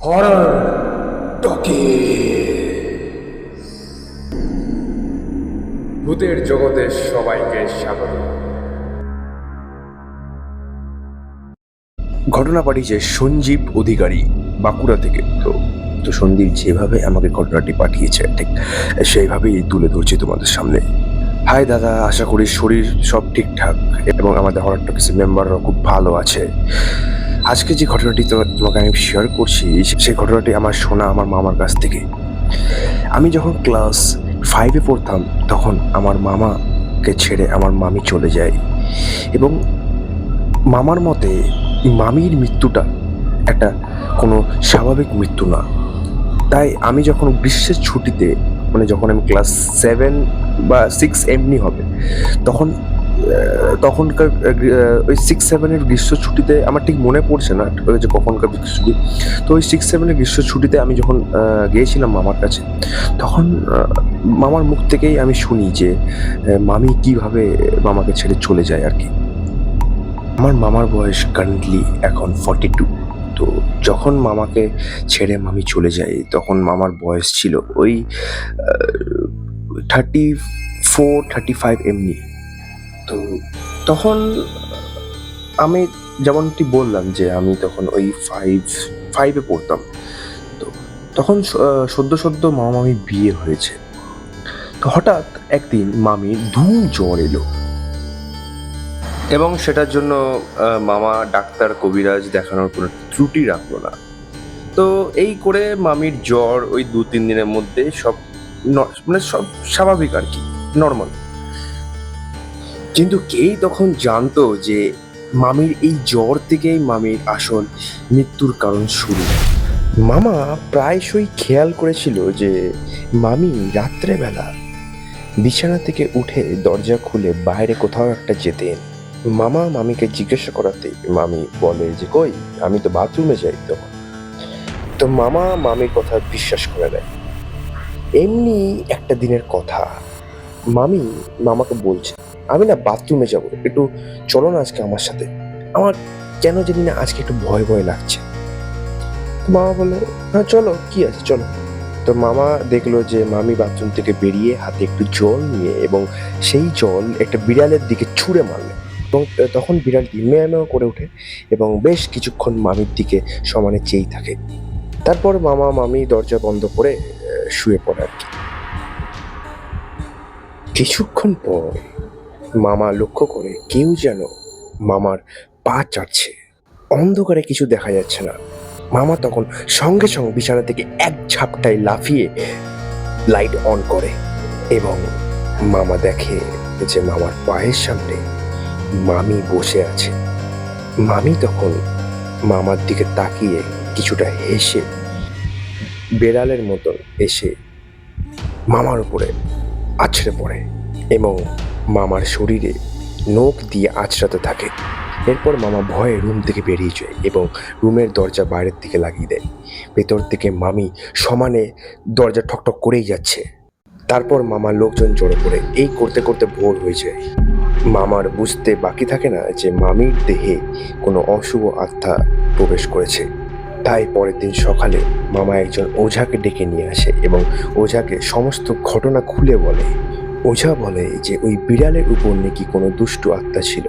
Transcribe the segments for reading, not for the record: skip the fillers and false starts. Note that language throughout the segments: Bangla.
হরর টকি ভূতের জগতে সবাইকে স্বাগত। ঘটনা পাঠিয়েছে সঞ্জীব অধিকারী বাঁকুড়া থেকে। তো সন্দীপ যেভাবে আমাকে ঘটনাটি পাঠিয়েছে ঠিক সেইভাবেই তুলে ধরছি তোমাদের সামনে। হাই দাদা, আশা করি শরীর সব ঠিকঠাক এবং আমাদের হরর টকিসের মেম্বাররা খুব ভালো আছে। আজকে যে ঘটনাটি তোমাকে আমি শেয়ার করছি সেই ঘটনাটি আমার শোনা আমার মামার কাছ থেকে। আমি যখন ক্লাস 5-এ পড়তাম তখন আমার মামাকে ছেড়ে আমার মামি চলে যায় এবং মামার মতে মামির মৃত্যুটা একটা কোনো স্বাভাবিক মৃত্যু না। তাই আমি যখন গ্রীষ্মের ছুটিতে যখন আমি ক্লাস 7 বা 6 এমনি হবে তখনকার ওই 6-7-এর গ্রীষ্ম ছুটিতে আমার ঠিক মনে পড়ছে না যে কখনকার গ্রীষ্ম ছুটি। তো ওই 6-7-এর গ্রীষ্ম ছুটিতে আমি যখন গিয়েছিলাম মামার কাছে তখন মামার মুখ থেকেই আমি শুনি যে মামি কিভাবে মামাকে ছেড়ে চলে যায় আর কি। আমার মামার বয়স কারেন্টলি এখন 42। তো যখন মামাকে ছেড়ে মামি চলে যায় তখন মামার বয়স ছিল ওই 34-35 এমনি। তো তখন আমি যেমনটি বললাম যে আমি তখন ওই 5-এ পড়তাম। তো তখন সদ্য মামি বিয়ে হয়েছে। তো হঠাৎ একদিন মামির ধুম জ্বর এলো এবং সেটার জন্য মামা ডাক্তার কবিরাজ দেখানোর কোনো ত্রুটি রাখলো না। তো এই করে মামির জ্বর ওই 2-3 দিনের মধ্যে সব সব স্বাভাবিক আর কি, নর্মাল। কিন্তু কেই তখন জানতো যে মামির এই জ্বর থেকেই মামির আসল মৃত্যুর কারণ শুরু। মামা প্রায়শই খেয়াল করেছিল যে মামি রাত্রেবেলা বিছানা থেকে উঠে দরজা খুলে বাইরে কোথাও একটা যেতেন। মামা মামিকে জিজ্ঞাসা করাতে মামি বলে যে কই, আমি তো বাথরুমে যাই তখন। তো মামা মামির কথা বিশ্বাস করে নেয়। এমনি একটা দিনের কথা, মামি মামাকে বলছে আমি না বাথরুমে যাব, একটু চলো না আজকে আমার সাথে, আমার কেন জানি না আজকে একটু ভয় ভয় লাগছে। মামা বলে হ্যাঁ চলো, কি আছে চলো। তো মামা দেখলো যে মামি বাথরুম থেকে বেরিয়ে হাতে একটু জল নিয়ে এবং সেই জল একটা বিড়ালের দিকে ছুঁড়ে মারলো এবং তখন বিড়ালটি মেয় মেয় করে ওঠে এবং বেশ কিছুক্ষণ মামির দিকে সমানে চেয়েই থাকে। তারপর মামা মামি দরজা বন্ধ করে শুয়ে পড়ে আর কি। কিছুক্ষণ পর মামা লক্ষ্য করে কেউ যেন মামার পা চাটছে। অন্ধকারে কিছু দেখা যাচ্ছে না। মামা তখন সঙ্গে সঙ্গে বিছানা থেকে এক ঝাপটায় লাফিয়ে লাইট অন করে এবং মামা দেখে যে মামার পায়ের সামনে মামি বসে আছে। মামি তখন মামার দিকে তাকিয়ে কিছুটা হেসে বেড়ালের মতন এসে মামার উপরে আছড়ে পড়ে এবং মামার শরীরে নখ দিয়ে আঁচড়াতে থাকে। এরপর মামা ভয়ে রুম থেকে বেরিয়ে যায় এবং রুমের দরজা বাইরের দিকে লাগিয়ে দেয়। ভেতর থেকে মামি সমানে দরজা ঠকঠক করেই যাচ্ছে। তারপর মামার লোকজন জড়ো করে এই করতে করতে ভোর হয়ে যায়। মামার বুঝতে বাকি থাকে না যে মামির দেহে কোনো অশুভ আত্মা প্রবেশ করেছে। তাই পরের দিন সকালে মামা একজন ওঝাকে ডেকে নিয়ে আসে এবং ওঝাকে সমস্ত ঘটনা খুলে বলে। ওঝা বলে যে ওই বিড়ালের উপর নাকি কোনো দুষ্টু আত্মা ছিল,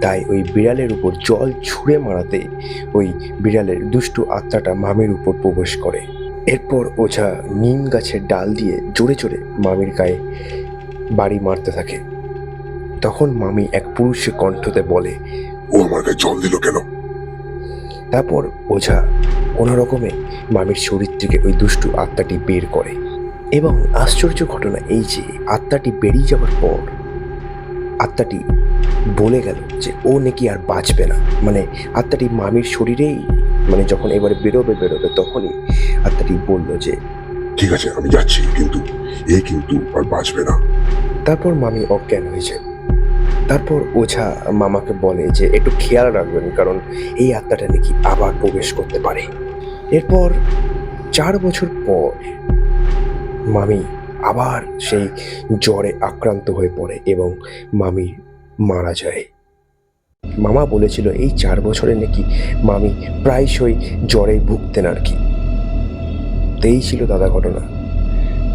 তাই ওই বিড়ালের উপর জল ছুঁড়ে মারাতে ওই বিড়ালের দুষ্টু আত্মাটা মামির উপর প্রবেশ করে। এরপর ওঝা নিম গাছের ডাল দিয়ে জোরে জোরে মামির গায়ে বাড়ি মারতে থাকে। তখন মামি এক পুরুষের কণ্ঠতে বলে ও আমার গায়ে জল দিল কেন? তারপর ওঝা কোনো রকমে মামির শরীর থেকে ওই দুষ্টু আত্মাটি বের করে এবং আশ্চর্য ঘটনা এই যে আত্মাটি বেরিয়ে যাওয়ার পর আত্মাটি বলে গেল যে ও নাকি আর বাঁচবে না। আত্মাটি মামির শরীরেই যখন এবারে বেরোবে তখনই আত্মাটি বলল যে ঠিক আছে আমি যাচ্ছি, কিন্তু আর বাঁচবে না। তারপর মামি অজ্ঞান হয়ে যায়। তারপর ওঝা মামাকে বলে যে একটু খেয়াল রাখবেন, কারণ এই আত্মাটা নাকি আবার প্রবেশ করতে পারে। এরপর 4 বছর পর মামি আবার সেই জ্বরে আক্রান্ত হয়ে পড়ে এবং মামি মারা যায়। মামা বলেছিল এই 4 বছরে নাকি মামি প্রায়শই জ্বরে ভুগতেন আর কি। তো এই ছিল দাদা ঘটনা।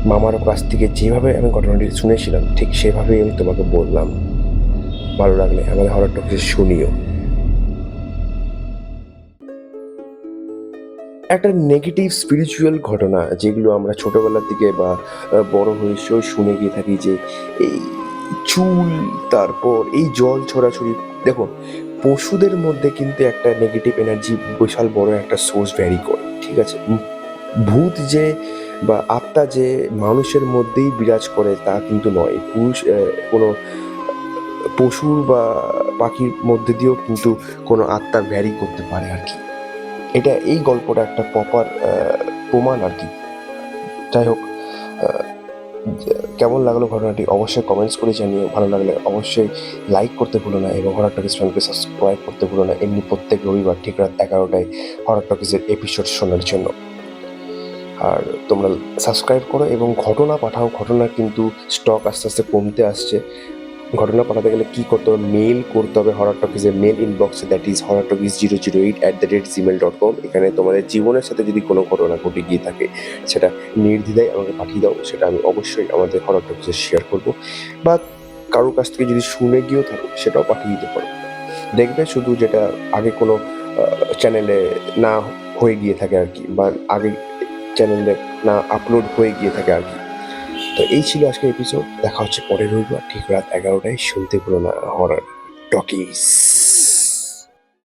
মামার কাছ থেকে যেভাবে আমি ঘটনাটি শুনেছিলাম ঠিক সেভাবেই আমি তোমাকে বললাম। ভালো লাগলে আমাদের হরর টকিজ শুনিও। একটা নেগেটিভ স্পিরিচুয়াল ঘটনা যেগুলো আমরা ছোটবেলা থেকে বা বড় হয়েছেও শুনে গিয়ে থাকি, যে এই চুল, তারপর এই জল ছড়াছড়ি। দেখো, পশুদের মধ্যে কিন্তু একটা নেগেটিভ এনার্জি বিশাল বড় একটা সোর্স ভ্যারি করে, ঠিক আছে? ভূত যে বা আত্মা যে মানুষের মধ্যেই বিরাজ করে তা কিন্তু নয়। কোনো পশুর বা পাখির মধ্যে দিয়েও কিন্তু কোনো আত্মা ভ্যারি করতে পারে আর কি। এটা এই গল্পটা একটা প্রপার প্রমাণ আর কি। যাই হোক, আহ, কেমন লাগলো ঘটনাটি অবশ্যই কমেন্টস করে জানিও। ভালো লাগলে অবশ্যই লাইক করতে ভুলো না এবং হরর টকিজ চ্যানেলকে সাবস্ক্রাইব করতে ভুলো না। এমনি প্রত্যেক রবিবার ঠিক রাত 11টায় হরর টকিজের এপিসোড শোনার জন্য। আর তোমরা সাবস্ক্রাইব করো এবং ঘটনা পাঠাও। ঘটনার কিন্তু স্টক আস্তে আস্তে কমতে আসছে। ঘটনা পাঠাতে গেলে কী করতে হবে? মেল করতে হবে হরর টকিজের মেল ইনবক্সে, দ্যাট ইজ horrortalkies008@gmail.com। এখানে তোমাদের জীবনের সাথে যদি কোনো ঘটনা ঘটে গিয়ে থাকে সেটা নির্দ্বিধায় আমাকে পাঠিয়ে দাও। সেটা আমি অবশ্যই আমাদের হরর টকিজে শেয়ার করবো, বা কারোর কাছ থেকে যদি শুনে গিয়েও থাকো সেটাও পাঠিয়ে দিতে পারো। দেখবে শুধু যেটা আগে কোনো চ্যানেলে না হয়ে গিয়ে থাকে আর কি, বা আগে চ্যানেলে না আপলোড হয়ে গিয়ে থাকে আর কি। তো এই ছিল আজকের এপিসোড। দেখা হচ্ছে পরের রবিবার ঠিক রাত 11টায়। শুনতে ভুলো না হরর টকিজ।